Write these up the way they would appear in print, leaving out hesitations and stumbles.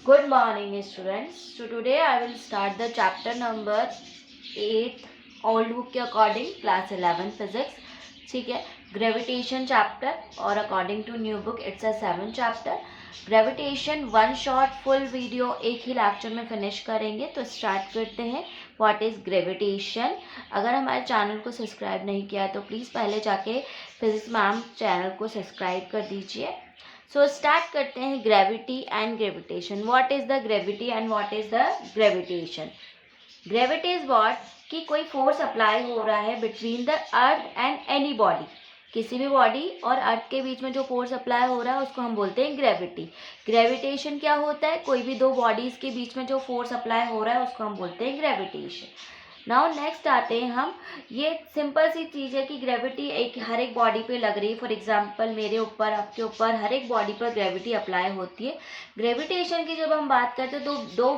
Good morning, students. So today I will start the chapter number 8 old book के according class 11 physics. ठीक है, gravitation chapter और according to new book it's a 7 chapter. Gravitation one shot full video एक ही lecture में finish करेंगे. तो start करते हैं. What is gravitation? अगर हमारे चैनल को सब्सक्राइब नहीं किया है तो प्लीज़ पहले जाके फिजिक्स मैम चैनल को सब्सक्राइब कर दीजिए. सो स्टार्ट करते हैं. Gravity and gravitation. What is the gravity and what is the gravitation? Gravity is what कि कोई फोर्स अप्लाई हो रहा है between the earth and any body. किसी भी बॉडी और अर्थ के बीच में जो फोर्स अप्लाई हो रहा है उसको हम बोलते हैं ग्रेविटी. ग्रेविटेशन क्या होता है? कोई भी दो बॉडीज के बीच में जो फोर्स अप्लाई हो रहा है उसको हम बोलते हैं ग्रेविटेशन. नाउ नेक्स्ट आते हैं हम. ये सिंपल सी चीज़ है कि ग्रेविटी हर एक बॉडी पे लग रही है. फॉर एग्जांपल मेरे ऊपर, आपके ऊपर, हर एक बॉडी पर ग्रेविटी अप्लाई होती है. ग्रेविटेशन की जब हम बात करते हैं तो दो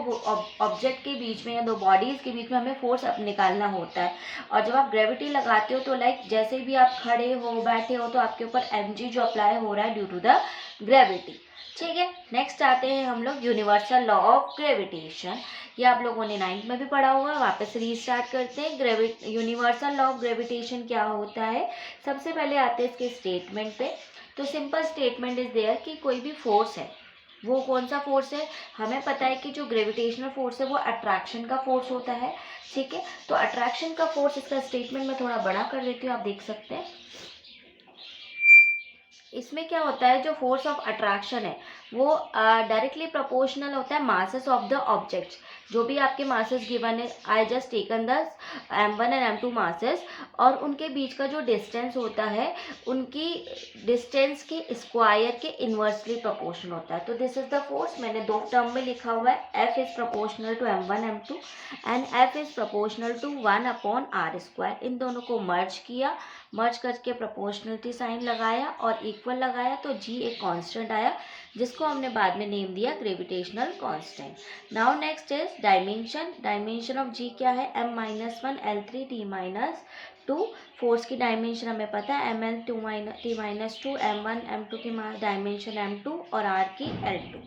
ऑब्जेक्ट के बीच में या दो बॉडीज के बीच में हमें फोर्स निकालना होता है. और जब आप ग्रेविटी लगाते हो तो लाइक जैसे भी आप खड़े हो, बैठे हो, तो आपके ऊपर mg जो अप्लाई हो रहा है ड्यू टू द ग्रेविटी. ठीक है, नेक्स्ट आते हैं हम लोग यूनिवर्सल लॉ ऑफ ग्रेविटेशन. ये आप लोगों ने 9th में भी पढ़ा हुआ. वापस रीस्टार्ट करते हैं. यूनिवर्सल लॉ ऑफ ग्रेविटेशन क्या होता है? सबसे पहले आते हैं इसके स्टेटमेंट पे. तो सिंपल स्टेटमेंट इज देयर कि कोई भी फोर्स है, वो कौन सा फोर्स है? हमें पता है कि जो ग्रेविटेशनल फोर्स है वो अट्रैक्शन का फोर्स होता है. ठीक है, तो अट्रैक्शन का फोर्स, इसका स्टेटमेंट मैं थोड़ा बड़ा कर देती हूँ, आप देख सकते हैं. इसमें क्या होता है, जो फोर्स ऑफ अट्रैक्शन है वो डायरेक्टली प्रोपोर्शनल होता है मासेस ऑफ द ऑब्जेक्ट्स. जो भी आपके मासेस गिवन है, I just taken the m1 and m2 masses, और उनके बीच का जो डिस्टेंस होता है उनकी डिस्टेंस के स्क्वायर के इन्वर्सली प्रोपोर्शनल होता है. तो दिस इज द फोर्स. मैंने दो टर्म में लिखा हुआ है. F is proportional to m1 m2 and F is proportional to 1/r². इन दोनों को मर्ज किया. मर्ज करके प्रोपोर्शनलिटी साइन लगाया और इक्वल लगाया तो g एक कांस्टेंट आया, जिसको हमने बाद में नेम दिया gravitational constant. Now next is dimension. Dimension of g क्या है? m-1 l3 t-2. फोर्स की डायमेंशन हमें पता है ml t-2, m1 m2 की डायमेंशन m2 और r की l2.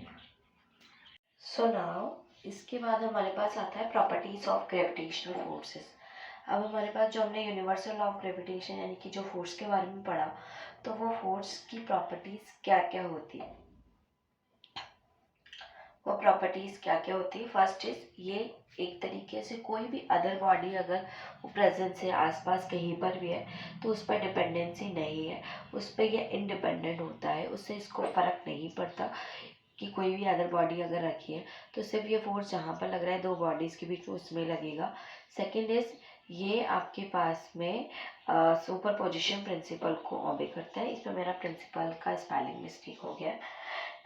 सो नाउ इसके बाद हमारे पास आता है प्रॉपर्टीज ऑफ ग्रेविटेशनल फोर्सेस. अब हमारे पास जो हमने यूनिवर्सल लॉ ऑफ ग्रेविटेशन यानी कि जो फोर्स के बारे में पढ़ा, तो वो फोर्स की प्रॉपर्टीज क्या क्या होती है. वो प्रॉपर्टीज क्या क्या होती है? फर्स्ट इज, ये एक तरीके से कोई भी अदर बॉडी अगर वो प्रेजेंस है आसपास कहीं पर भी है तो उस पर डिपेंडेंसी नहीं है, उस पर ये इंडिपेंडेंट होता है. उससे इसको फर्क नहीं पड़ता कि कोई भी अदर बॉडी अगर रखी है तो सिर्फ ये फोर्स जहाँ पर लग रहा है दो बॉडीज़ के बीच में उसमें लगेगा. सेकेंड इज, ये आपके पास में सुपर पोजिशन प्रिंसिपल को ऑबे करता है. इसमें मेरा प्रिंसिपल का स्पेलिंग मिस्टेक हो गया.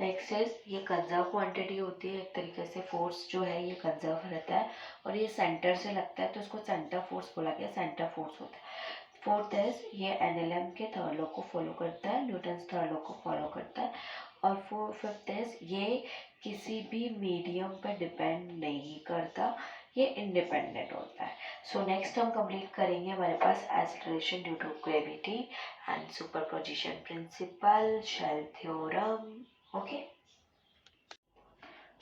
नेक्स्ट इज, ये कंजर्व क्वांटिटी होती है. एक तरीके से फोर्स जो है ये कंजर्व रहता है और ये सेंटर से लगता है तो उसको सेंटर फोर्स बोला गया, सेंटर फोर्स होता है. फोर्थ इज, ये एनएलएम के थर्ड लॉ को फॉलो करता है, न्यूटन्स थर्ड लॉ को फॉलो करता है. और फिफ्थ इज, ये किसी भी मीडियम पर डिपेंड नहीं करता, ये इंडिपेंडेंट होता है. सो नेक्स्ट हम कंप्लीट करेंगे. हमारे पास acceleration due to gravity and superposition principle, shell theorem. Okay,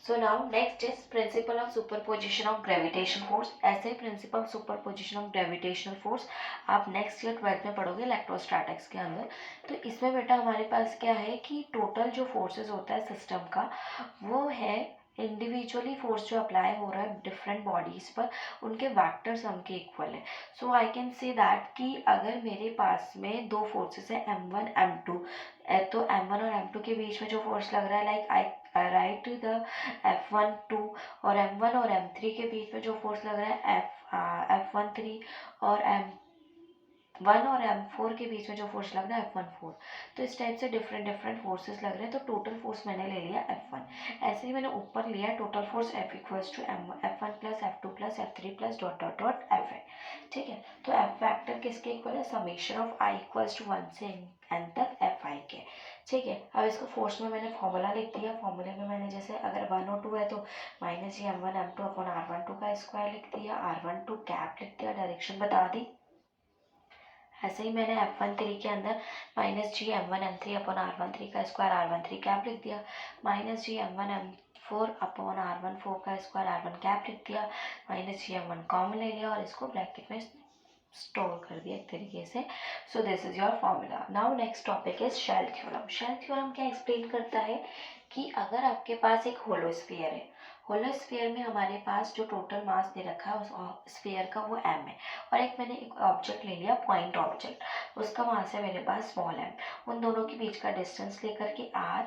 so now next is principle of superposition of gravitation force. ऐसे principle superposition of gravitational force आप नेक्स्ट ईयर 12th में पढ़ोगे electrostatics के अंदर. तो इसमें बेटा हमारे पास क्या है कि टोटल जो फोर्सेस होता है सिस्टम का वो है इंडिविजुअली फोर्स जो अप्लाई हो रहा है डिफरेंट बॉडीज पर, उनके वेक्टर सम के इक्वल है. सो आई कैन से दैट कि अगर मेरे पास में दो फोर्सेस है m1 m2, तो m1 और m2 के बीच में जो फोर्स लग रहा है like I right the F12, और m1 और m3 के बीच में जो फोर्स लग रहा है F13, और m1 और m4 के बीच में जो फोर्स लग रहा है F14. तो इस टाइप से डिफरेंट डिफरेंट फोर्सेस लग रहे हैं. तो टोटल फोर्स मैंने ले लिया F1. ऐसे ही मैंने ऊपर लिया total force F equals to F1 plus F2 plus F3 plus dot dot dot F है. ठीक है, तो F फैक्टर किसके इक्वल है? Summation of I equals to 1 से n तक Fi के. ठीक है, अब इसको फोर्स में मैंने फॉर्मूला लिख दिया. फॉर्मूले में मैंने जैसे अगर 1 और 2 है तो माइनस जी m1 m2 अपॉन r12 का स्क्वायर लिख दिया, r12 कैप लिख दिया, डायरेक्शन बता दी. ऐसे ही मैंने F13 के अंदर माइनस जी m1 m3 अपॉन r13 का स्क्वायर, r13 कैप लिख दिया, माइनस जी m1 m4 4/r1, 4 का स्क्वायर r1 कैप लिख दिया, माइनस GM1 कॉमन ले लिया और इसको ब्रैकेट में स्टोर कर दिया एक तरीके से. So this is your formula. Now next topic is shell theorem. Shell theorem क्या एक्सप्लेन करता है कि अगर आपके पास एक होलो स्फीयर है, होलो स्फीयर में हमारे पास जो टोटल मास दे रखा है उस स्फीयर का वो m है, और एक मैंने एक ऑब्जेक्ट ले लिया पॉइंट ऑब्जेक्ट, उसका मास है मेरे पास स्मॉल m. उन दोनों के बीच का डिस्टेंस लेकर के r,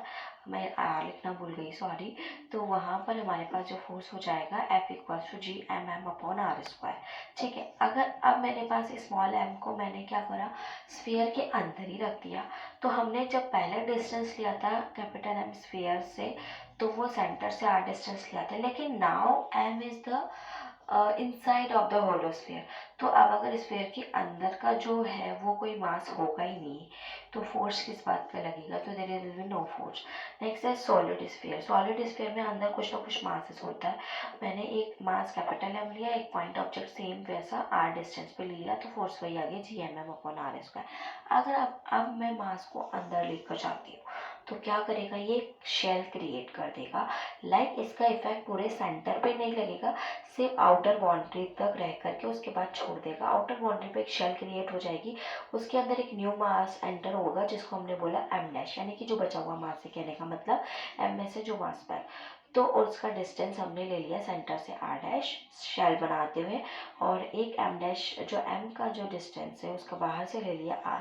मैं r लिखना भूल गई सॉरी, तो वहाँ पर हमारे पास जो फोर्स हो जाएगा F इक्वल्स टू Gmm/r². ठीक है. अगर अब मेरे पास स्मॉल m को मैंने क्या करा, स्फीयर के अंदर ही रख दिया, तो हमने जब पहले डिस्टेंस लिया था कैपिटल M स्फीयर से, तो वो सेंटर से r डिस्टेंस लिया था, लेकिन now m is the inside of the hollow sphere. तो अब अगर स्फीयर के अंदर का जो है वो कोई मास होगा ही नहीं, तो फोर्स किस बात पे लगेगा, तो there will be no force. Next है सॉलिड स्फीयर. सॉलिड स्फीयर में अंदर कुछ ना कुछ मासेस होता है. मैंने एक मास कैपिटल M लिया, एक पॉइंट ऑब्जेक्ट सेम वैसा r डिस्टेंस पे लिया, तो फोर्स वही आ गया Gmm/r². अगर अब मैं मास को अंदर लेकर जाती हूँ तो क्या करेगा, ये शेल क्रिएट कर देगा. लाइक इसका इफेक्ट पूरे सेंटर पे नहीं लगेगा, सिर्फ आउटर बाउंड्री तक रह करके उसके बाद छोड़ देगा. आउटर बाउंड्री पे एक शेल क्रिएट हो जाएगी, उसके अंदर एक न्यू मास एंटर होगा जिसको हमने बोला m', यानी कि जो बचा हुआ मास है, कहने का मतलब m में से जो मास पाए, तो उसका डिस्टेंस हमने ले लिया सेंटर से r' शेल बनाते हुए, और एक m' जो m का जो डिस्टेंस है उसका बाहर से ले लिया r.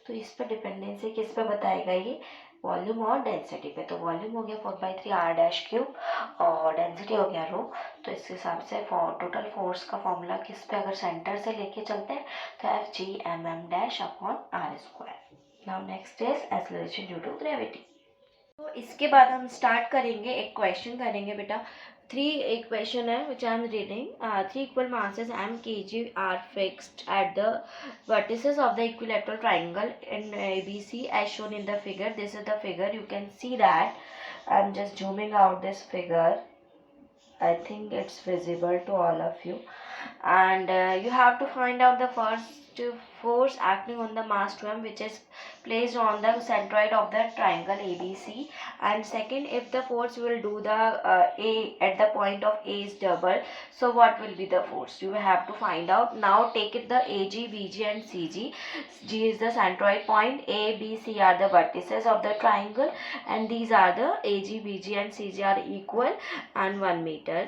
तो इस पर डिपेंडेंसी किस पे बताएगा, ये वॉल्यूम और डेंसिटी पे. तो वॉल्यूम हो गया 4/3r'³ और डेंसिटी हो गया रो. तो इस हिसाब से टोटल फोर्स का फॉर्मूला किस पे, अगर सेंटर से लेके चलते हैं तो Fg/mm'/r². Now next is acceleration due to gravity. तो इसके बाद हम स्टार्ट करेंगे, एक क्वेश्चन करेंगे बेटा. एक क्वेश्चन है which I am reading. 3 equal masses m kg are fixed at the vertices of the equilateral triangle in ABC as shown in the figure. This is the figure. You can see that I'm just zooming out this figure. I think it's visible to all of you. And you have to find out the first force acting on the mass 2m, which is placed on the centroid of the triangle ABC. And second, if the force will do the A at the point of A is double, so what will be the force? You have to find out. Now take it the AG, BG and CG. G is the centroid point, A, B, C are the vertices of the triangle, and these are the AG, BG and CG are equal and 1 meter,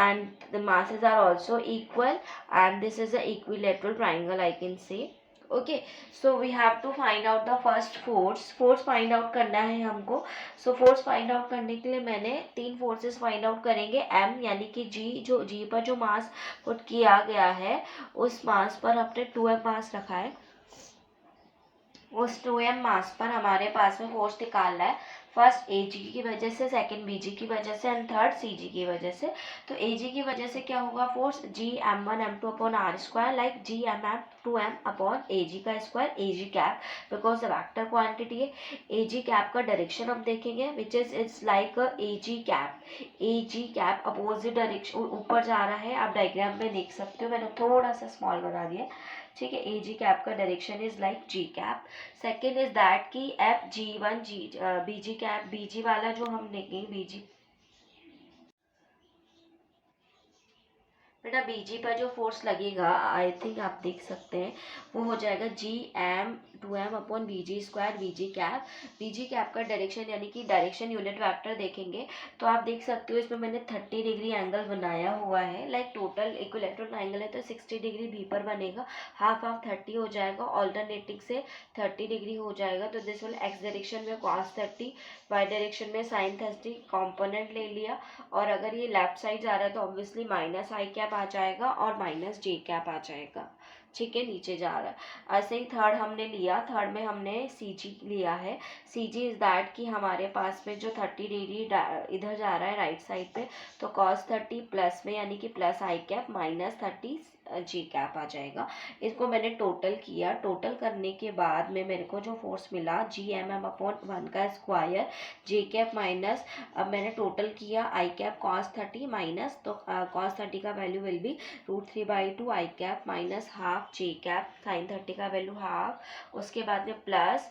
and the masses are also equal, and this is a equilateral triangle I can say. Okay, so we have to find out the first force find out करना है हमको. So force find out करने के लिए मैंने 3 forces find out करेंगे. M यानी कि जी पर जो मास पुट किया गया है उस मास पर हमने 2m मास रखा है. उस 2m मास पर हमारे पास में फोर्स निकालना है. फर्स्ट AG की वजह से, सेकंड BG की वजह से एंड थर्ड CG की वजह से. तो AG की वजह से क्या होगा, फोर्स Gm1m2/r², लाइक Gmm2m/AG का square, AG cap because vector quantity है. AG कैप का डायरेक्शन हम देखेंगे which is it's like AG cap opposite direction ऊपर जा रहा है. आप डायग्राम में देख सकते हो, मैंने थोड़ा सा स्मॉल बना दिया. ठीक है, AG कैप का direction is like G cap. Second is that कि FG1 BG कैप, BG वाला जो हम देखेंगे BG बेटा, BG पर जो फोर्स लगेगा आई थिंक आप देख सकते हैं वो हो जाएगा Gm2m/BG², BG cap. BG cap का डायरेक्शन यानी कि डायरेक्शन यूनिट वेक्टर देखेंगे तो आप देख सकते हो इसमें मैंने 30 डिग्री एंगल बनाया हुआ है. लाइक टोटल इक्विलेटरल ट्राइंगल है तो 60 डिग्री B पर बनेगा, हाफ 30 हो जाएगा, ऑल्टरनेटिंग से 30 डिग्री हो जाएगा. तो दिस विल एक्स डायरेक्शन में cos 30, वाई डायरेक्शन में sin 30 कॉम्पोनेंट ले लिया. और अगर ये लेफ्ट साइड जा रहा है तो ऑब्वियसली -i कैप आ जाएगा और -j कैप आ जाएगा. ठीक है, नीचे जा रहा है. ऐसे ही थर्ड हमने लिया, थर्ड में हमने CG लिया है. CG इज दैट कि हमारे पास में जो 30 डिग्री इधर जा रहा है राइट साइड पे, तो cos 30 प्लस में यानी कि +i कैप -30 जी कैप आ जाएगा। इसको मैंने टोटल किया, टोटल करने के बाद में मेरे को जो फोर्स मिला जी एम एम अपॉन 1 का स्क्वायर जे कैप माइनस, अब मैंने टोटल किया आई कैप कॉस 30 माइनस, तो कॉस 30 का value will be √3/2 I cap minus half J cap, sine 30 का वैल्यू हाफ, उसके बाद में प्लस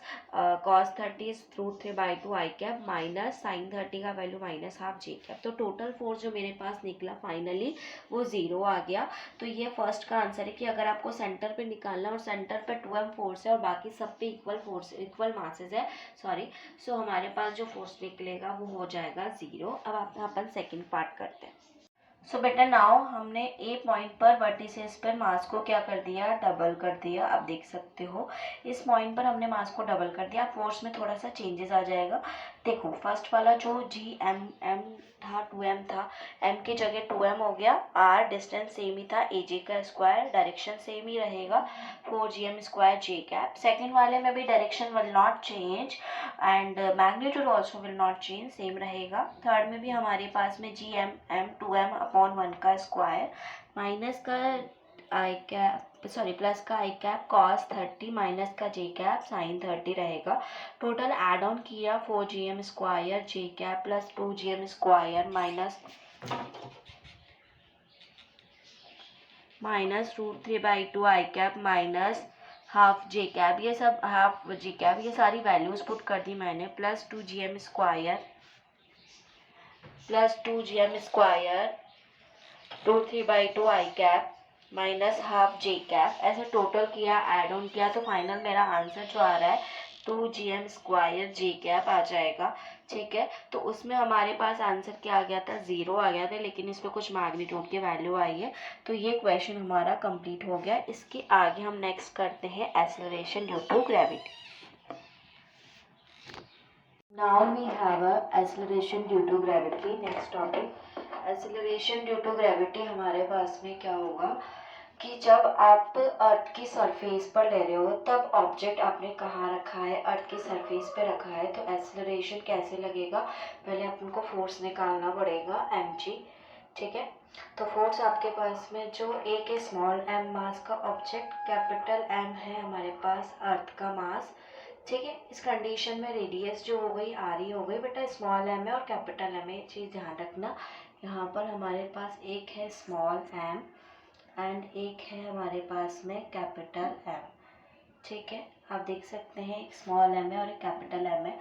कॉस 30 √3/2 आई कैप माइनस साइन 30 का वैल्यू माइनस हाफ जे कैप। तो टोटल फोर्स जो मेरे पास निकला फाइनली वो 0 आ गया। तो ये फर्स्ट का आंसर है कि अगर आपको सेंटर पे निकालना और सेंटर पे 2m फोर्स है और बाकी सब पे इक्वल फोर्स इक्वल मासेस है, सॉरी, सो हमारे पास जो फोर्स निकलेगा वो हो जाएगा 0। अब अपन सेकंड पार्ट करते हैं। सो बेटा नाउ हमने ए पॉइंट पर वर्टिसेस पर मास को क्या कर दिया, डबल कर दिया। आप देख सकते हो इस पॉइंट पर हमने मास को डबल कर दिया। फोर्स में थोड़ा सा चेंजेस आ जाएगा। देखो फर्स्ट वाला जो जी एम था 2m था, m की जगह 2m हो गया, r डिस्टेंस सेम ही था, aj का स्क्वायर, डायरेक्शन सेम ही रहेगा 4gm square j cap. Second वाले में भी direction will not change and magnitude also will not change, same रहेगा। थर्ड में भी हमारे पास में जी एम एम 2m अपॉन 1 का स्क्वायर माइनस का आई कैप सॉरी प्लस का आई कैप कॉस 30 माइनस का जे कैप साइन 30 रहेगा। टोटल एड ऑन किया 4gm square j cap plus 2gm square minus √3/2 आई कैप माइनस हाफ जे कैप, ये सब हाफ जे कैप, ये सारी वैल्यूज पुट कर दी मैंने, plus 2gm square plus 2gm square √3/2 आई कैप माइनस हाफ जे cap, ऐसे total किया, ऐड ऑन किया, तो फाइनल मेरा आंसर जो आ रहा है 2gm स्क्वायर जे कैप आ जाएगा। ठीक है, तो उसमें हमारे पास आंसर क्या आ गया था, 0 आ गया था, लेकिन इसमें कुछ मैग्नीट्यूड की वैल्यू आई है। तो ये क्वेश्चन हमारा कंप्लीट हो गया। इसके आगे हम नेक्स्ट करते हैं acceleration due to gravity. Now we have a acceleration due to gravity. Next topic, acceleration due to gravity हमारे पास में क्या होगा कि जब आप अर्थ की सरफेस पर ले रहे हो तब ऑब्जेक्ट आपने कहाँ रखा है, अर्थ की सरफेस पे रखा है, तो एक्सेलरेशन कैसे लगेगा, पहले अपन को फोर्स निकालना पड़ेगा mg। ठीक है, तो फोर्स आपके पास में जो एक है स्मॉल m मास का ऑब्जेक्ट, कैपिटल M है हमारे पास अर्थ का मास। ठीक है, इस कंडीशन में रेडियस जो हो गई आर हो गई, बेटा स्मॉल m है और कैपिटल M है, चीज़ ध्यान रखना। यहाँ पर हमारे पास एक है स्मॉल m एंड एक है हमारे पास में कैपिटल M। ठीक है, आप देख सकते हैं एक स्मॉल m है और एक कैपिटल M है।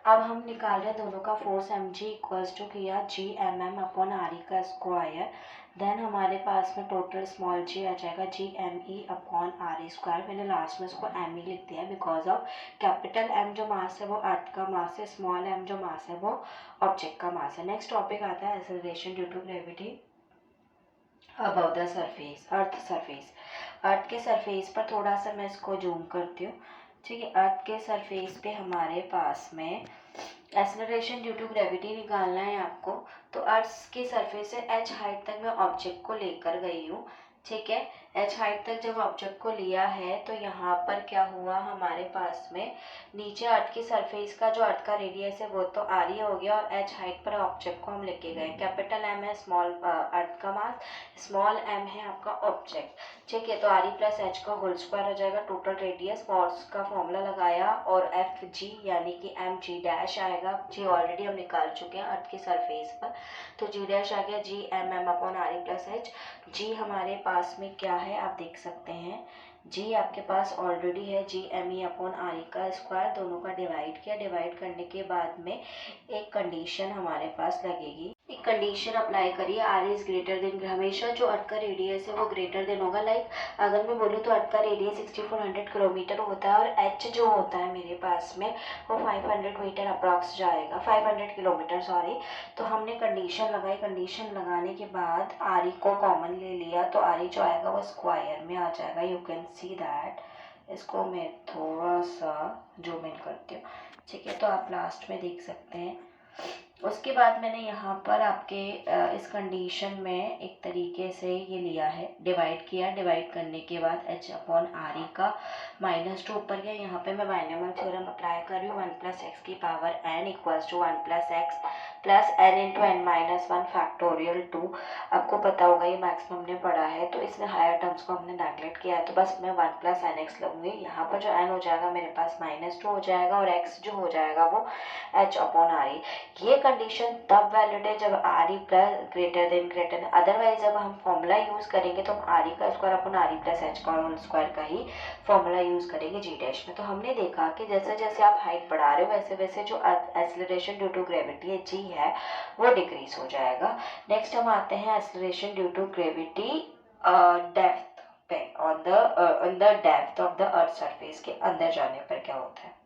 अब हम निकाल रहे हैं दोनों का फोर्स mg इक्वल्स टू किया G M M upon R ई का स्क्वायर, देन हमारे पास में टोटल स्मॉल जी आ जाएगा G M E upon R E square. मैंने लास्ट में इसको एम ई लिख दिया है बिकॉज ऑफ कैपिटल एम जो मास है वो अर्थ का मास है, स्मॉल एम जो मास है वो ऑब्जेक्ट का मास है। नेक्स्ट टॉपिक आता है acceleration due to gravity above the surface, earth surface. Earth के सरफेस पर थोड़ा सा मैं इसको जूम करती हूँ। ठीक है, अर्थ के सरफेस पे हमारे पास में एक्सेलरेशन ड्यू टू ग्रेविटी निकालना है आपको। तो अर्थ की सरफेस से h हाइट तक मैं ऑब्जेक्ट को लेकर गई हूँ। ठीक है, h हाइट तक जब ऑब्जेक्ट को लिया है तो यहाँ पर क्या हुआ हमारे पास में, नीचे अर्थ की सरफेस का जो अर्थ का रेडियस है वो तो आर ही हो गया और h हाइट पर ऑब्जेक्ट को हम लेके गए। कैपिटल M है स्मॉल अर्थ का मास, स्मॉल m है आपका ऑब्जेक्ट। ठीक है, तो आर ई प्लस एच का होल स्क्वायर हो जाएगा, टोटल रेडियस फोर्स का फॉर्मूला लगाया और एफ जी यानी कि एम जी डैश आएगा। जी ऑलरेडी हम निकाल चुके हैं अर्थ की सरफेस पर, तो जी डैश आ गया g M M upon R e plus h. G हमारे पास में क्या है आप देख सकते हैं, जी आपके पास ऑलरेडी है G M E upon R ई का स्क्वायर, दोनों का डिवाइड किया, डिवाइड करने के बाद में एक कंडीशन हमारे पास लगेगी, एक कंडीशन अप्लाई करिए, आर इज ग्रेटर देन, हमेशा जो अर्थ का रेडियस है वो ग्रेटर देन होगा। लाइक अगर मैं बोलूँ तो अर्थ का रेडियस 6400 किलोमीटर होता है और एच जो होता है मेरे पास में वो 500 मीटर अप्रॉक्स जाएगा, 500 किलोमीटर सॉरी। तो हमने कंडीशन लगाई, कंडीशन लगाने के बाद आर ई को कॉमन ले लिया, तो आर ई जो आएगा वो स्क्वायर में आ जाएगा। यू कैन सी दैट, इसको मैं थोड़ा सा जूम इन करती हूँ। ठीक है, तो आप लास्ट में देख सकते हैं उसके बाद मैंने यहाँ पर आपके इस कंडीशन में एक तरीके से ये लिया है, डिवाइड किया। डिवाइड करने के बाद h अपॉन आर ई का -2 ऊपर गया। यहाँ पे मैं बाइनोमियल थ्योरम अप्लाई कर रही हूँ। 1 + x की power n equals to 1 + x plus n into n minus 1 factorial 2। आपको पता होगा ये मैक्स में हमने पढ़ा है, तो इसमें हायर टर्म्स को हमने नेगलेक्ट किया है, तो बस मैं 1 + nx लगूंगी। यहाँ पर जो n हो जाएगा मेरे पास -2 हो जाएगा और x जो हो जाएगा वो h अपॉन आर ई। ये कंडीशन तब वैलिड है जब are e plus greater, otherwise जब हम फॉर्मूला यूज करेंगे तो हम आर ई का square upon R e plus H का होल स्क्वायर का ही फॉर्मूला यूज करेंगे जी डैश में। तो हमने देखा कि जैसे जैसे आप हाइट बढ़ा रहे हो वैसे वैसे जो एक्सेलरेशन ड्यू टू ग्रेविटी है जी है वो डिक्रीज हो जाएगा। नेक्स्ट हम आते हैं acceleration due to gravity depth पे, on the depth of the earth surface के अंदर जाने पर क्या होता है।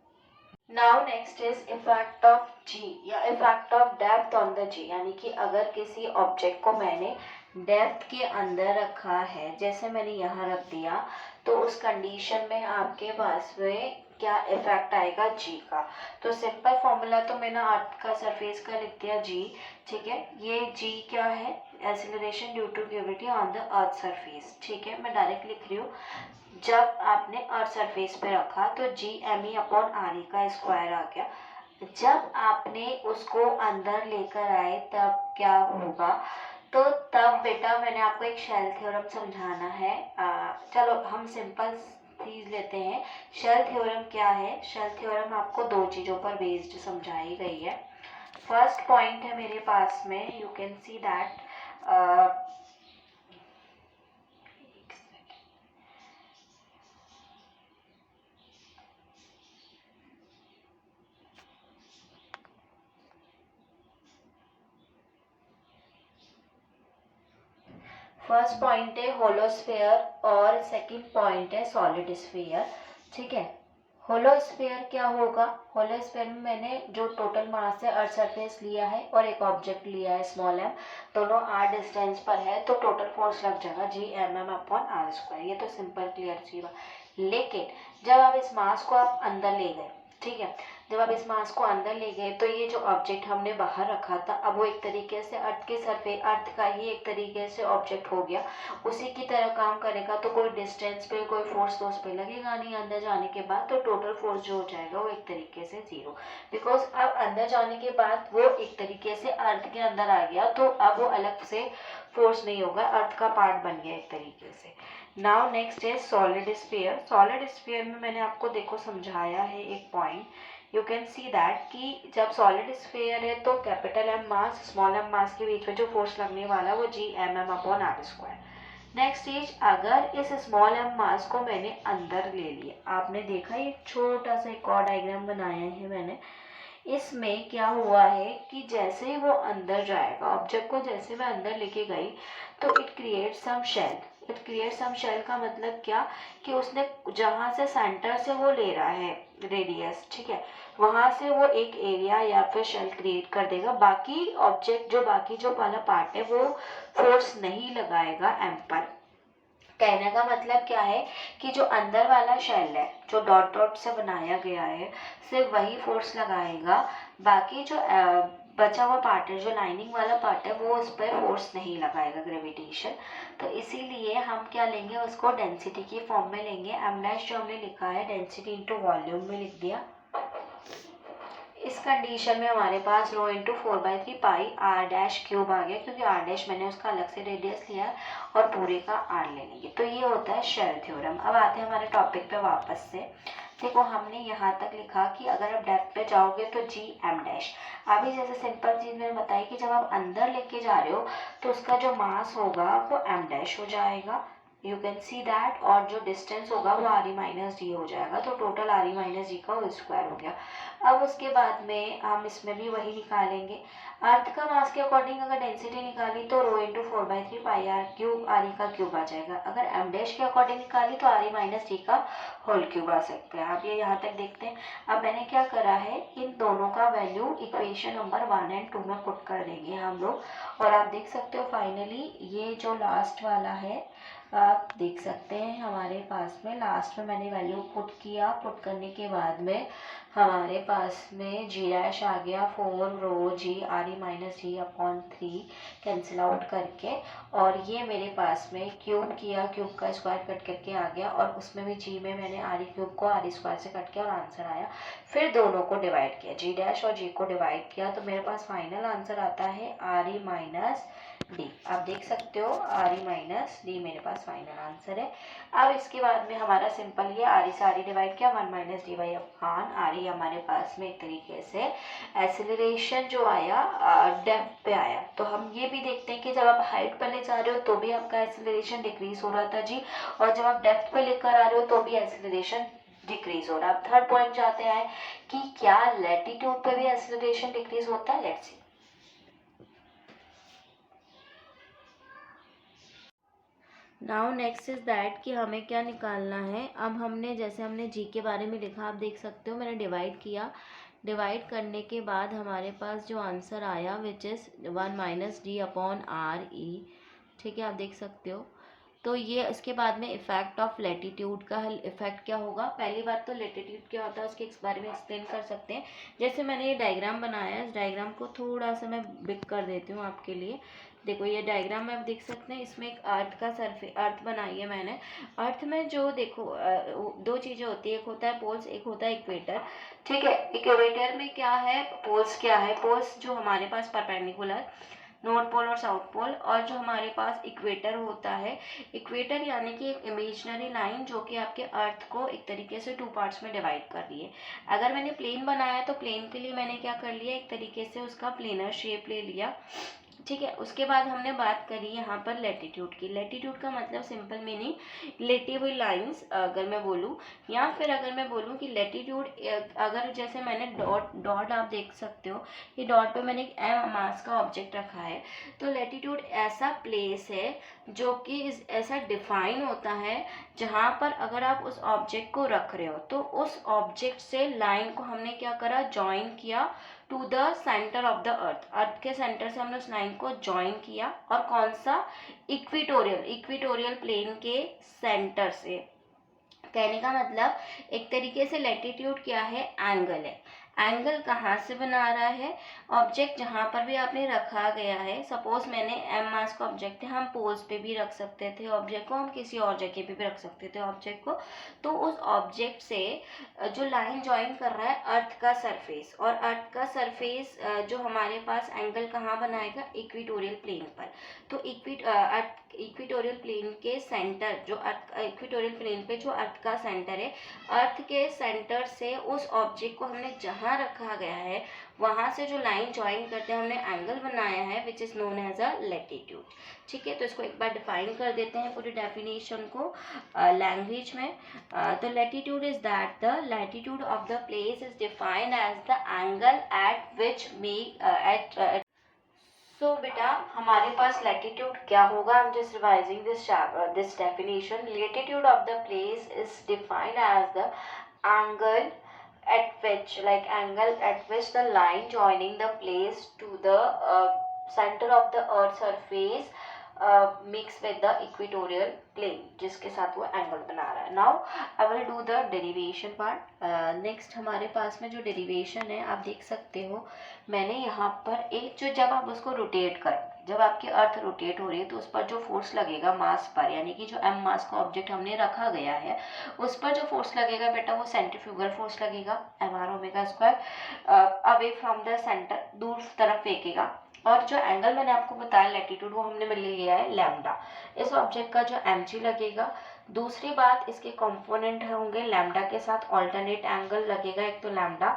Now next is effect of g या effect of depth on the g, यानी कि अगर किसी ऑब्जेक्ट को मैंने डेप्थ के अंदर रखा है, जैसे मैंने यहाँ रख दिया, तो उस कंडीशन में आपके पास में क्या इफेक्ट आएगा जी का। तो सिंपल फॉर्मूला तो मैंने अर्थ का सरफेस का लिख दिया जी, ठीक है। ये जी क्या है, acceleration due to gravity on the earth surface, ठीक है। मैं डायरेक्ट लिख रही हूँ, जब आपने अर्थ सरफेस पे रखा तो G M E upon R ई का स्क्वायर आ गया। जब आपने उसको अंदर लेकर आए तब क्या होगा, तो तब बेटा मैंने आपको एक शेल थ्योरम समझाना है। चलो हम सिंपल चीज लेते हैं। शेल थ्योरम क्या है, शेल थ्योरम आपको दो चीज़ों पर बेस्ड समझाई गई है। फर्स्ट पॉइंट है मेरे पास में, you can see that first point है होलोस्फेयर और सेकंड पॉइंट है सॉलिड स्फीयर, ठीक है। होलोस्फेयर क्या होगा, होलोस्फेयर में मैंने जो टोटल मास है अर्थ सरफेस लिया है और एक ऑब्जेक्ट लिया है स्मॉल एम, दोनों आर डिस्टेंस पर है, तो टोटल फोर्स लग जाएगा G M M upon are square. ये तो सिंपल क्लियर चीज है। लेकिन जब आप इस मास को आप अंदर ले गए, ठीक है, जब आप इस मास को अंदर ले गए तो ये जो ऑब्जेक्ट हमने बाहर रखा था, अब वो एक तरीके से अर्थ के सरफेस, अर्थ का ही एक तरीके से ऑब्जेक्ट हो गया, उसी की तरह काम करेगा। तो कोई डिस्टेंस पे कोई फोर्स तो उस पर लगेगा नहीं अंदर जाने के बाद, तो टोटल फोर्स जो हो जाएगा वो एक तरीके से जीरो, बिकॉज अब अंदर जाने के बाद वो एक तरीके से अर्थ के अंदर आ गया, तो अब वो अलग से फोर्स नहीं होगा, अर्थ का पार्ट बन गया एक तरीके से। नाउ नेक्स्ट है सॉलिड स्फीयर। सॉलिड स्फीयर में मैंने आपको देखो समझाया है एक point, you can see that कि जब सॉलिड स्फीयर है तो capital M mass small m mass के बीच में जो फोर्स लगने वाला है वो G M M upon are square. Next is, अगर इस स्मॉल एम मास को मैंने अंदर ले लिया, आपने देखा ये छोटा सा एक और डायग्राम बनाया है मैंने, इसमें क्या हुआ है कि जैसे ही वो अंदर जाएगा, ऑब्जेक्ट को जैसे मैं अंदर लेके गई तो it create some shell. It create some shell का मतलब क्या, कि उसने जहाँ से सेंटर से वो ले रहा है रेडियस, ठीक है, वहां से वो एक एरिया या फिर शेल क्रिएट कर देगा। बाकी ऑब्जेक्ट जो बाकी जो वाला पार्ट है वो फोर्स नहीं लगाएगा एम पर। कहने का मतलब क्या है कि जो अंदर वाला शेल है जो डॉट डॉट से बनाया गया है सिर्फ वही फोर्स लगाएगा, बाकी जो बचा हुआ पार्ट है जो लाइनिंग वाला पार्ट है वो उस पर फोर्स नहीं लगाएगा ग्रेविटेशन। तो इसीलिए हम क्या लेंगे, उसको डेंसिटी की फॉर्म में लेंगे। एम डैश जो हमने लिखा है डेंसिटी इंटू वॉल्यूम में लिख दिया। इस कंडीशन में हमारे पास rho into 4/3 pi r dash cube आ गया, क्योंकि आर डैश मैंने उसका अलग से रेडियस लिया है और पूरे का आर ले लेंगे। तो ये होता है शेल थ्योरम। अब आते हैं हमारे टॉपिक पे वापस से। देखो हमने यहाँ तक लिखा कि अगर आप डेप्थ पे जाओगे तो जी एम डैश। अभी जैसे सिंपल चीज मैंने बताई कि जब आप अंदर लेके जा रहे हो तो उसका जो मास होगा वो एम डैश हो जाएगा, यू कैन सी दैट, और जो डिस्टेंस होगा वो आर ई माइनस डी हो जाएगा, तो total R E minus D का होल स्क्वायर हो गया। अब उसके बाद में हम इसमें भी वही निकालेंगे। अर्थ का मास के अकॉर्डिंग अगर डेंसिटी निकाली तो rho into 4/3 pi r cube, R ई का क्यूब आ जाएगा। अगर एम डैश के अकॉर्डिंग निकाली तो आर ई माइनस डी का होल क्यूब आ सकता है। आप ये यहाँ तक देखते हैं। अब मैंने क्या करा है, इन दोनों का वैल्यू इक्वेशन नंबर 1 और 2 में पुट कर देंगे हम लोग, और आप देख सकते हो फाइनली ये जो लास्ट वाला है आप देख सकते हैं हमारे पास में लास्ट में मैंने वैल्यू पुट किया, पुट करने के बाद में हमारे पास में जी डैश आ गया 4 रो जी आर ई माइनस जी अपॉन 3 कैंसिल आउट करके, और ये मेरे पास में क्यूब किया, क्यूब का स्क्वायर कट करके आ गया, और उसमें भी जी में मैंने आर ई क्यूब को आर ई स्क्वायर से कट किया और आंसर आया। फिर दोनों को डिवाइड किया, जी डैश और जी को डिवाइड किया, तो मेरे पास फाइनल आंसर आता है आर ई माइनस डी। आप देख सकते हो आर ई माइनस डी मेरे पास फाइनल आंसर है। अब इसके बाद में हमारा सिंपल ये आर ई से आर ई डिवाइड किया, 1 minus D Y upon R E हमारे पास में एक तरीके से एसिलरेशन जो आया डेप्थ पे आया। तो हम ये भी देखते हैं कि जब आप हाइट पर ले जा रहे हो तो भी आपका एसिलरेशन डिक्रीज हो रहा था जी, और जब आप डेप्थ पे लेकर आ रहे हो तो भी एसिलरेशन डिक्रीज हो रहा है। अब थर्ड पॉइंट जाते हैं कि क्या लैटिट्यूड पे भी एसिलरेशन डिक्रीज होता है। Let's see. Now next is that कि हमें क्या निकालना है। अब हमने जैसे हमने जी के बारे में लिखा, आप देख सकते हो मैंने डिवाइड किया, डिवाइड करने के बाद हमारे पास जो आंसर आया which is 1 minus D upon R ई। ठीक है, आप देख सकते हो। तो ये इसके बाद में इफेक्ट ऑफ लैटिट्यूड का इफेक्ट क्या होगा। पहली बात तो लैटिट्यूड क्या होता है उसके बारे में एक्सप्लेन कर सकते हैं। जैसे मैंने ये डायग्राम बनाया है, इस डायग्राम को थोड़ा सा मैं बिग कर देती हूँ आपके लिए। देखो ये डायग्राम में आप देख सकते हैं, इसमें एक अर्थ का अर्थ बनाई है मैंने। अर्थ में जो देखो दो चीज़ें होती है, एक होता है पोल्स, एक होता है इक्वेटर। ठीक है, इक्वेटर में क्या है, पोल्स क्या है, पोल्स जो हमारे पास परपेंडिकुलर नॉर्थ पोल और साउथ पोल, और जो हमारे पास इक्वेटर होता है, इक्वेटर यानी कि एक इमेजिनरी लाइन जो कि आपके अर्थ को एक तरीके से 2 पार्ट्स में डिवाइड कर रही है। अगर मैंने प्लेन बनाया तो प्लेन के लिए मैंने क्या कर लिया, एक तरीके से उसका प्लेनर शेप ले लिया। ठीक है, उसके बाद हमने बात करी यहाँ पर लैटिट्यूड की। लैटिट्यूड का मतलब सिंपल मीनिंग लेटी हुई लाइंस अगर मैं बोलूँ, या फिर अगर मैं बोलूँ कि लैटिट्यूड अगर जैसे मैंने डॉट आप देख सकते हो, ये डॉट पे मैंने एक एम मास का ऑब्जेक्ट रखा है। तो लैटिट्यूड ऐसा प्लेस है जो कि ऐसा डिफाइन होता है जहाँ पर अगर आप उस ऑब्जेक्ट को रख रहे हो तो उस ऑब्जेक्ट से लाइन को हमने क्या करा, ज्वाइन किया to the centre of the earth. Earth के सेंटर से हमने उस लाइन को ज्वाइन किया, और कौन सा, इक्विटोरियल प्लेन के सेंटर से। कहने का मतलब एक तरीके से लैटिट्यूड क्या है, एंगल है। एंगल कहाँ से बना रहा है, ऑब्जेक्ट जहाँ पर भी आपने रखा गया है। सपोज मैंने एम मास का ऑब्जेक्ट है, हम पोल्स पे भी रख सकते थे ऑब्जेक्ट को, हम किसी और जगह पे भी रख सकते थे ऑब्जेक्ट को। तो उस ऑब्जेक्ट से जो लाइन ज्वाइन कर रहा है अर्थ का सरफेस, और अर्थ का सरफेस जो हमारे पास एंगल कहाँ बनाएगा, इक्विटोरियल प्लेन पर। तो इक्विटोरियल प्लेन के सेंटर जो अर्थ, इक्विटोरियल प्लेन पे जो अर्थ का सेंटर है, अर्थ के सेंटर से उस ऑब्जेक्ट को हमने जहाँ रखा गया है वहाँ से जो लाइन ज्वाइन करते हैं हमने एंगल बनाया है which is known as a latitude. ठीक है, तो इसको एक बार डिफाइन कर देते हैं पूरी डेफिनेशन को लैंग्वेज में। तो latitude is that the latitude of the place is defined as the angle at which may at. So बेटा हमारे पास लैटिट्यूड क्या होगा, I am just revising this definition. Latitude of the place is defined as the angle angle at which the line joining the place to the center of the earth surface mix with the equatorial plane जिसके साथ वो angle बना रहा है। Now I will do the derivation part. Next हमारे पास में जो डेरिवेशन है आप देख सकते हो, मैंने यहाँ पर एक जो जब आप उसको रोटेट कर, जब आपकी अर्थ रोटेट हो रही है तो उस पर जो फोर्स लगेगा मास पर, यानी कि जो एम मास का ऑब्जेक्ट हमने रखा गया है उस पर जो फोर्स लगेगा बेटा वो सेंट्रीफ्यूगल फोर्स लगेगा, M R omega square away from the centre, दूर तरफ फेंकेगा। और जो एंगल मैंने आपको बताया लैटिट्यूड वो हमने मिल लिया है लैम्डा। इस ऑब्जेक्ट का जो एम जी लगेगा, दूसरी बात इसके कंपोनेंट होंगे लैम्डा के साथ ऑल्टरनेट एंगल लगेगा, एक तो लैम्डा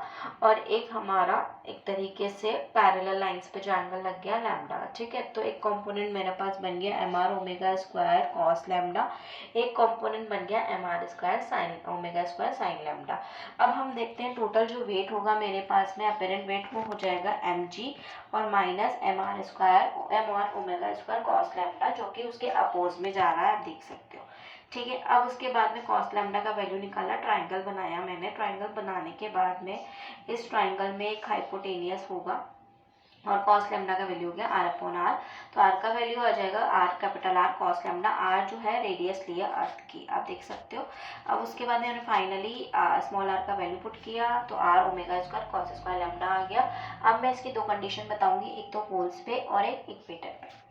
और एक हमारा एक तरीके से पैरेलल लाइंस पे जो एंगल लग गया लैम्डा। ठीक है, तो एक कंपोनेंट मेरे पास बन गया M R omega square cos lambda, एक कंपोनेंट बन गया M R square sine omega square sine lambda. अब हम देखते हैं टोटल जो वेट होगा मेरे पास में अपेरेंट वेट वो हो जाएगा एम जी और minus M R square M R omega square cos lambda, जो कि उसके अपोज में जा रहा है, आप देख सकते हो। ठीक है, अब उसके बाद में कॉस लैम्डा का वैल्यू निकाला, ट्राइंगल बनाया मैंने। ट्राइंगल बनाने के बाद में इस ट्राइंगल में एक हाइपोटेनियस होगा, और कॉस लेमडा का वैल्यू हो गया आर अपॉन आर। तो आर का वैल्यू आ जाएगा R capital R cos lambda, R जो है रेडियस लिया अर्थ की, आप देख सकते हो। अब उसके बाद मैंने फाइनली स्मॉल आर का वैल्यू पुट किया, तो r omega square cos square lambda आ गया। अब मैं इसकी दो कंडीशन बताऊंगी, एक तो पोल्स पे और एक इक्वेटर पे।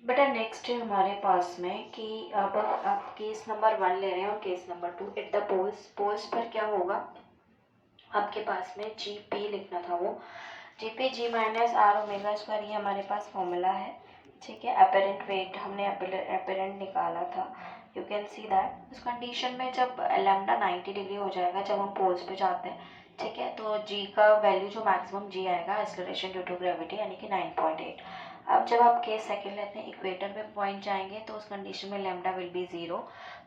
बेटा नेक्स्ट है हमारे पास में कि अब आप केस नंबर 1 ले रहे हैं और case number 2 at the poles. Poles पर क्या होगा, आपके पास में जी पी लिखना था, वो G P G minus R omega square, ये हमारे पास फॉर्मूला है, ठीक है। अपेरेंट वेट हमने अपेरेंट निकाला था, यू कैन सी दैट। उस कंडीशन में जब लैम्डा 90 डिग्री हो जाएगा, जब हम पोल्स पे जाते हैं, ठीक है, तो जी का वैल्यू जो मैक्सिमम जी आएगा एक्सेलरेशन ड्यू टू ग्रेविटी, यानी कि 9.8। अब जब आप केस सेकंड लेते हैं, इक्वेटर पे पॉइंट जाएंगे, तो उस कंडीशन में लैम्डा विल बी 0,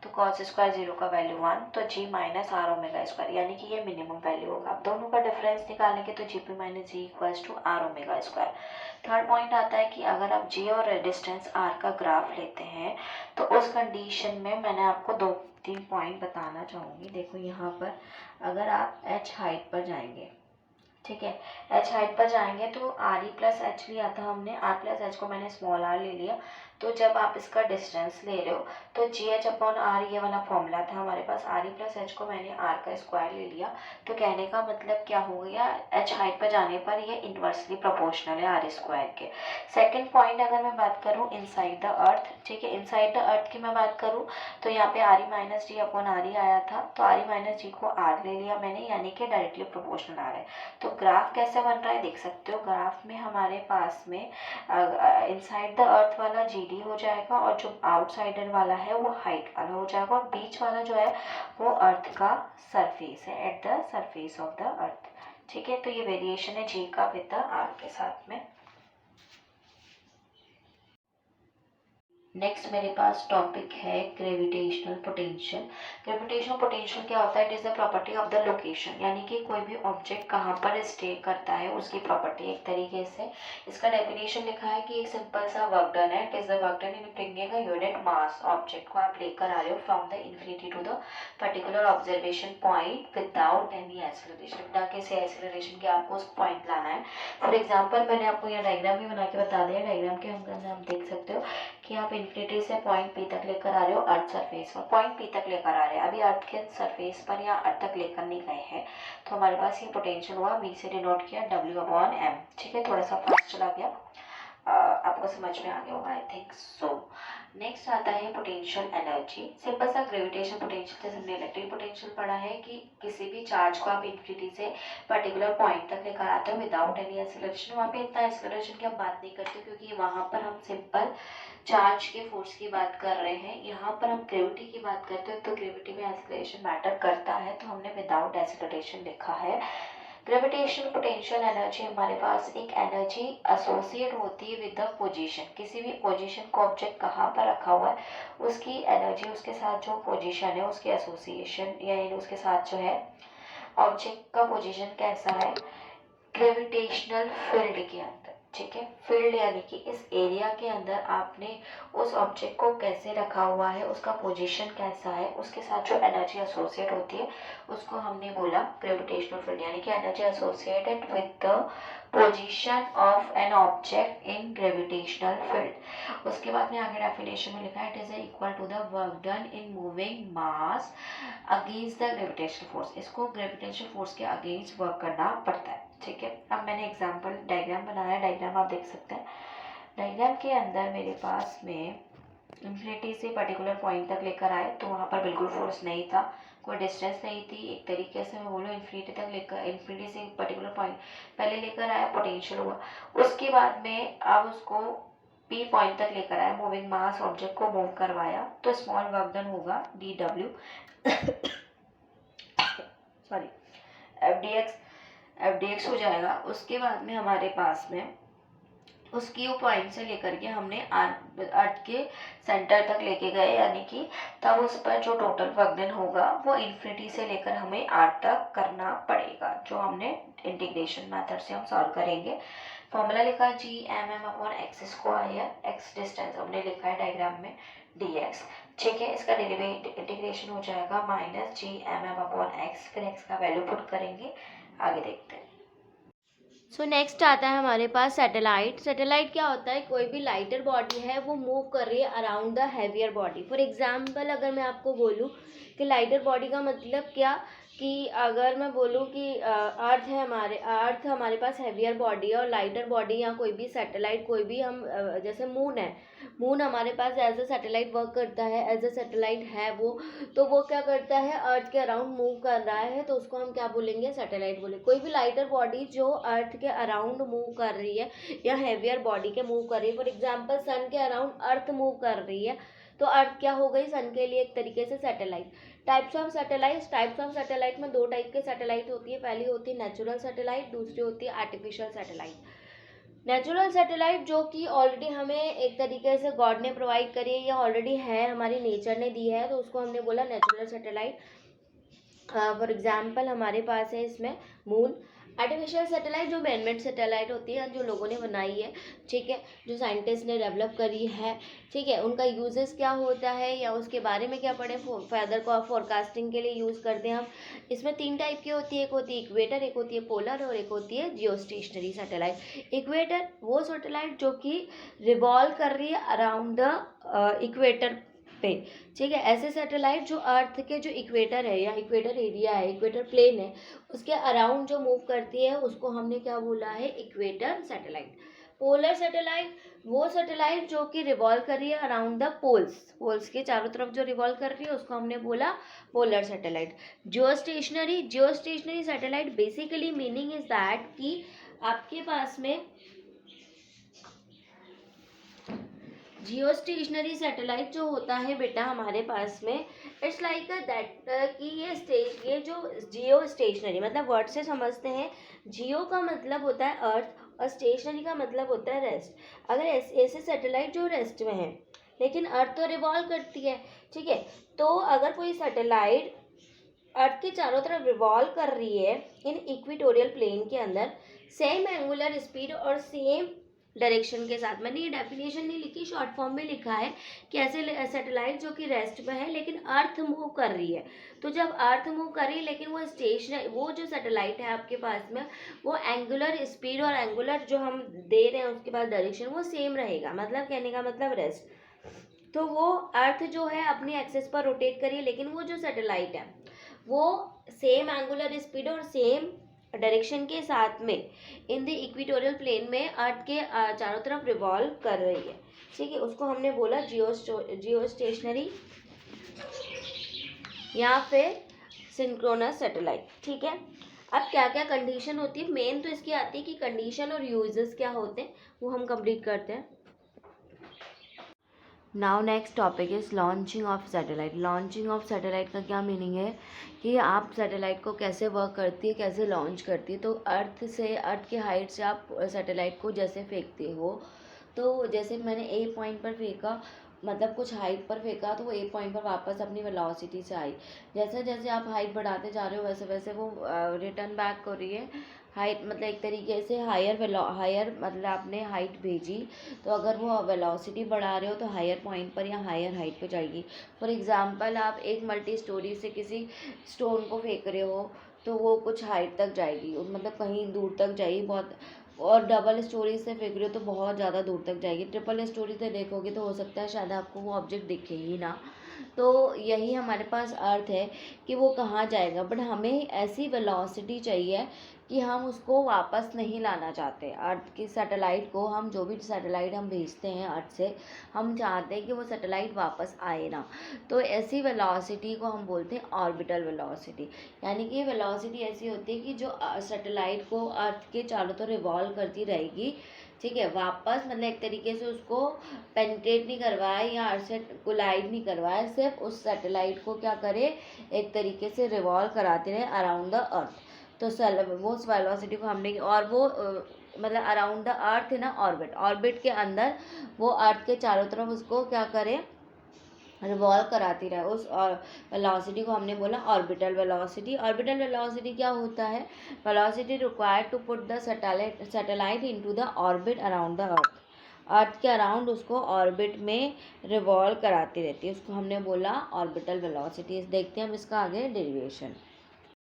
तो कॉस स्क्वायर 0 का वैल्यू 1, तो जी माइनस आर ओमेगा स्क्वायर, यानी कि ये मिनिमम वैल्यू होगा। अब दोनों का डिफरेंस निकालेंगे तो G P minus G equals to R omega square. Third point आता है कि अगर आप जी और डिस्टेंस आर का ग्राफ लेते हैं, तो उस कंडीशन में मैंने आपको 2-3 पॉइंट बताना चाहूँगी। देखो यहाँ पर अगर आप एच हाइट पर जाएंगे, ठीक है, एच हाइट पर जाएंगे तो आर ई प्लस एच लिया था हमने, आर प्लस एच को मैंने स्मॉल आर ले लिया। तो जब आप इसका डिस्टेंस ले रहे हो तो जी एच अपॉन आर, ये वाला फॉर्मूला था हमारे पास, आर ई प्लस एच को मैंने आर का स्क्वायर ले लिया। तो कहने का मतलब क्या हो गया, एच हाइट पर जाने पर ये इन्वर्सली प्रोपोर्शनल है आर स्क्वायर के। सेकेंड पॉइंट अगर मैं बात करूँ इनसाइड द अर्थ, ठीक है, इनसाइड द अर्थ की मैं बात करूँ तो यहाँ पे R E minus D upon R ई आया था, तो आर ई माइनस डी को आर ले लिया मैंने, यानी कि डायरेक्टली प्रोपोर्शनल आ रहा है। तो ग्राफ कैसे बन रहा है देख सकते हो, ग्राफ में हमारे पास में इनसाइड द अर्थ वाला जीडी हो जाएगा, और जो आउटसाइडर वाला है वो हाइट वाला हो जाएगा, और बीच वाला जो है वो अर्थ का सरफेस है, at the surface of the अर्थ, ठीक है। तो ये वेरिएशन है जी का विद द आर के साथ में। नेक्स्ट मेरे पास टॉपिक है ग्रेविटेशनल पोटेंशियल। ग्रेविटेशनल पोटेंशियल क्या होता है, it is the property of the location, यानी कि कोई भी ऑब्जेक्ट कहाँ पर स्टे करता है उसकी प्रॉपर्टी एक तरीके से। इसका डेफिनेशन लिखा है कि एक सिंपल सा वर्क डन है, it is the work done in bringing a unit mass. Object को आप लेकर आ रहे हो from the infinity to the particular observation point without any acceleration, बिना किसी एक्सेलरेशन के आपको उस पॉइंट लाना है। फॉर एग्जाम्पल मैंने आपको यहाँ डायग्राम भी बना के बता दिया, डायग्राम के अंदर आप देख सकते हो कि आप इन्फिनिटी से पॉइंट पी तक लेकर आ रहे हो अर्थ सरफेस पर, पॉइंट पी तक लेकर आ रहे हैं, अभी अर्थ के सरफेस पर या अर्थ तक लेकर नहीं गए हैं, तो हमारे पास ये पोटेंशियल हुआ, वी से डिनोट किया डब्ल्यू अपॉन एम, ठीक है। थोड़ा सा फास्ट चला गया, आपको समझ में आ गया होगा आई थिंक सो। नेक्स्ट आता है पोटेंशियल एनर्जी। सिंपल सा ग्रेविटेशन पोटेंशियल, जैसे हमने इलेक्ट्रिक पोटेंशियल पढ़ा है कि किसी भी चार्ज को आप इन्फिनिटी से पर्टिकुलर पॉइंट तक लेकर आते हो विदाउट एनी एक्सेलरेशन। वहाँ पे इतना एक्सेलरेशन की हम बात नहीं करते, क्योंकि वहाँ पर हम सिंपल चार्ज के फोर्स की बात कर रहे हैं, यहाँ पर हम ग्रेविटी की बात करते हैं, तो ग्रेविटी में एक्सेलरेशन मैटर करता है, तो हमने विदाउट एक्सेलरेशन लिखा है। ग्रेविटेशनल पोटेंशियल एनर्जी हमारे पास एक एनर्जी एसोसिएट होती है विद द पोजीशन, किसी भी पोजीशन को ऑब्जेक्ट कहाँ पर रखा हुआ है उसकी एनर्जी, उसके साथ जो पोजीशन है उसकी एसोसिएशन, यानी उसके साथ जो है ऑब्जेक्ट का पोजीशन कैसा है ग्रेविटेशनल फील्ड के अंदर, ठीक है। फील्ड यानी कि इस एरिया के अंदर आपने उस ऑब्जेक्ट को कैसे रखा हुआ है, उसका पोजीशन कैसा है, उसके साथ जो एनर्जी एसोसिएट होती है उसको हमने बोला ग्रेविटेशनल फील्ड, यानी कि energy associated with the position of an object in gravitational field. उसके बाद में आगे डेफिनेशन में लिखा है it is equal to the work done in moving mass against the gravitational force. इसको ग्रेविटेशनल फोर्स के अगेंस्ट वर्क करना पड़ता है, ठीक है। अब मैंने एग्जांपल डायग्राम बनाया, डायग्राम आप देख सकते हैं। डायग्राम के अंदर मेरे पास में इन्फिनिटी से पर्टिकुलर पॉइंट तक लेकर आए, तो वहाँ पर बिल्कुल फोर्स नहीं था, कोई डिस्टेंस नहीं थी, एक तरीके से मैं बोलूँ इन्फिनिटी तक लेकर, इन्फिनिटी से पर्टिकुलर पॉइंट पहले लेकर आया, पोटेंशियल हुआ। उसके बाद में अब उसको पी पॉइंट तक लेकर आया, मूविंग मास ऑब्जेक्ट को मूव करवाया, तो स्मॉल वर्क डन होगा D W sorry F D x हो जाएगा। उसके बाद में हमारे पास में उस क्यू पॉइंट से लेकर के हमने अर्थ के सेंटर तक लेके गए, यानी कि तब उस पर जो टोटल वर्क डन होगा वो इन्फिनिटी से लेकर हमें आर तक करना पड़ेगा, जो हमने इंटीग्रेशन मेथड से हम सॉल्व करेंगे। फॉर्मूला लिखा G M M upon X square है, एक्स डिस्टेंस हमने लिखा है डायग्राम में डी एक्स, ठीक है। इसका डेरिवेटिव इंटीग्रेशन हो जाएगा minus G M M upon X, फिर एक्स का वैल्यू पुट करेंगे, आगे देखते हैं। सो नेक्स्ट आता है हमारे पास सैटेलाइट। सैटेलाइट क्या होता है, कोई भी लाइटर बॉडी है वो मूव कर रही है around the heavier body. For example अगर मैं आपको बोलूँ कि लाइटर बॉडी का मतलब क्या, कि अगर मैं बोलूँ कि अर्थ हमारे पास हैवियर बॉडी है और लाइटर बॉडी या कोई भी सैटेलाइट, कोई भी हम जैसे मून है, मून हमारे पास एज अ सैटेलाइट वर्क करता है, एज अ सैटेलाइट है वो, तो वो क्या करता है, अर्थ के अराउंड मूव कर रहा है, तो उसको हम क्या बोलेंगे, सैटेलाइट बोलेंगे। कोई भी लाइटर बॉडी जो अर्थ के अराउंड मूव कर रही है या हैवियर बॉडी के मूव कर रही है, फॉर एग्जाम्पल सन के अराउंड अर्थ मूव कर रही है, तो अर्थ क्या हो गई, सन के लिए एक तरीके से सैटेलाइट। टाइप्स ऑफ सैटेलाइट में दो टाइप के सैटेलाइट होती है। पहली होती है नेचुरल सैटेलाइट, दूसरी होती है आर्टिफिशियल सैटेलाइट। नेचुरल सैटेलाइट जो कि ऑलरेडी हमें एक तरीके से गॉड ने प्रोवाइड करी है या ऑलरेडी है, हमारी नेचर ने दी है, तो उसको हमने बोला नेचुरल सैटेलाइट। फॉर एग्जाम्पल हमारे पास है इसमें मून। आर्टिफिशियल सैटेलाइट जो मैनमेड सैटेलाइट होती है, जो लोगों ने बनाई है, ठीक है, जो साइंटिस्ट ने डेवलप करी है, ठीक है, उनका यूजेस क्या होता है या उसके बारे में क्या पढ़े, वेदर को फोरकास्टिंग के लिए यूज़ करते हैं हम। इसमें 3 टाइप की होती है, एक होती है इक्वेटर, एक होती है पोलर और एक होती है जियो स्टेशनरी सैटेलाइट। इक्वेटर वो सैटेलाइट जो कि रिवॉल्व कर रही है अराउंड द इक्वेटर पे, ठीक है। ऐसे सैटेलाइट जो अर्थ के जो इक्वेटर है या इक्वेटर एरिया है, इक्वेटर प्लेन है, उसके अराउंड जो मूव करती है, उसको हमने क्या बोला है, इक्वेटर सैटेलाइट। पोलर सैटेलाइट वो सैटेलाइट जो कि रिवॉल्व कर रही है अराउंड द पोल्स के चारों तरफ जो रिवॉल्व कर रही है, उसको हमने बोला polar satellite. Jio stationery satellite basically meaning is that कि आपके पास में जियो स्टेशनरी सैटेलाइट जो होता है बेटा हमारे पास में, इट्स लाइक दैट कि ये जो जियो स्टेशनरी मतलब वर्ड से समझते हैं, जियो का मतलब होता है अर्थ और स्टेशनरी का मतलब होता है रेस्ट। अगर ऐसे सैटेलाइट जो रेस्ट में है, लेकिन अर्थ तो रिवॉल्व करती है, ठीक है, तो अगर कोई सैटेलाइट अर्थ के चारों तरफ रिवॉल्व कर रही है इन इक्वेटोरियल प्लेन के अंदर, सेम एंगुलर स्पीड और सेम डायरेक्शन के साथ, मैंने ये डेफिनेशन नहीं लिखी, शॉर्ट फॉर्म में लिखा है कि ऐसे सैटेलाइट जो कि रेस्ट में है लेकिन अर्थ मूव कर रही है, तो जब अर्थ मूव कर रही है लेकिन वो जो सैटेलाइट है आपके पास में, वो एंगुलर स्पीड और एंगुलर जो हम दे रहे हैं उसके बाद डायरेक्शन वो सेम रहेगा, मतलब कहने का मतलब रेस्ट। तो वो अर्थ जो है अपनी एक्सेस पर रोटेट करिए, लेकिन वो जो सैटेलाइट है वो सेम एंगुलर स्पीड और सेम डायरेक्शन के साथ में इन द इक्वेटोरियल प्लेन में अर्थ के चारों तरफ रिवॉल्व कर रही है, ठीक है, उसको हमने बोला जियो स्टेशनरी या फिर सिंक्रोनस सैटेलाइट, ठीक है। अब क्या क्या कंडीशन होती है, मेन तो इसकी आती है कि कंडीशन और यूजेस क्या होते हैं, वो हम कंप्लीट करते हैं। Now next topic is launching of satellite. Launching of satellite का क्या मीनिंग है कि आप सैटेलाइट को कैसे वर्क करती है, कैसे लॉन्च करती है। तो अर्थ की हाइट से आप सैटेलाइट को जैसे फेंकते हो, तो जैसे मैंने ए पॉइंट पर फेंका, मतलब कुछ हाइट पर फेंका, तो वो ए पॉइंट पर वापस अपनी वेलोसिटी से आई। जैसे जैसे आप हाइट बढ़ाते जा रहे हो वैसे वैसे वो रिटर्न बैक कर रही है हाइट, मतलब एक तरीके से हायर मतलब आपने हाइट भेजी, तो अगर वो वेलोसिटी बढ़ा रहे हो तो हायर पॉइंट पर या हायर हाइट पे जाएगी। फॉर एग्जांपल आप एक मल्टी स्टोरी से किसी स्टोन को फेंक रहे हो, तो वो कुछ हाइट तक जाएगी, मतलब कहीं दूर तक जाएगी बहुत, और डबल स्टोरी से फेंक रहे हो तो बहुत ज़्यादा दूर तक जाएगी। ट्रिपल स्टोरी से देखोगे तो हो सकता है शायद आपको वो ऑब्जेक्ट दिखे ही ना। तो यही हमारे पास अर्थ है कि वो कहाँ जाएगा, बट हमें ऐसी वेलोसिटी चाहिए कि हम उसको वापस नहीं लाना चाहते। अर्थ की सैटेलाइट को, हम जो भी सैटेलाइट हम भेजते हैं अर्थ से, हम चाहते हैं कि वो सैटेलाइट वापस आए ना। तो ऐसी वेलोसिटी को हम बोलते हैं ऑर्बिटल वेलोसिटी, यानी कि वेलोसिटी ऐसी होती है कि जो सैटेलाइट को अर्थ के चारों तरफ रिवॉल्व करती रहेगी, ठीक है, वापस मतलब एक तरीके से उसको पेनिट्रेट नहीं करवाए या अर्थ से कोलाइड नहीं करवाए, सिर्फ उस सैटेलाइट को क्या करे, एक तरीके से रिवॉल्व कराते रहे अराउंड द अर्थ। तो वो उस वेलोसिटी को हमने, और वो मतलब अराउंड द अर्थ है ना, ऑर्बिट के अंदर वो अर्थ के चारों तरफ उसको क्या करे, रिवॉल्व कराती रहे। उस वेलोसिटी को हमने बोला ऑर्बिटल वेलोसिटी। ऑर्बिटल वेलोसिटी क्या होता है, velocity required to put the satellite into the orbit around the earth के अराउंड उसको ऑर्बिट में रिवॉल्व कराती रहती है, उसको हमने बोला ऑर्बिटल वेलोसिटी। देखते हैं हम इसका आगे डेरिवेशन।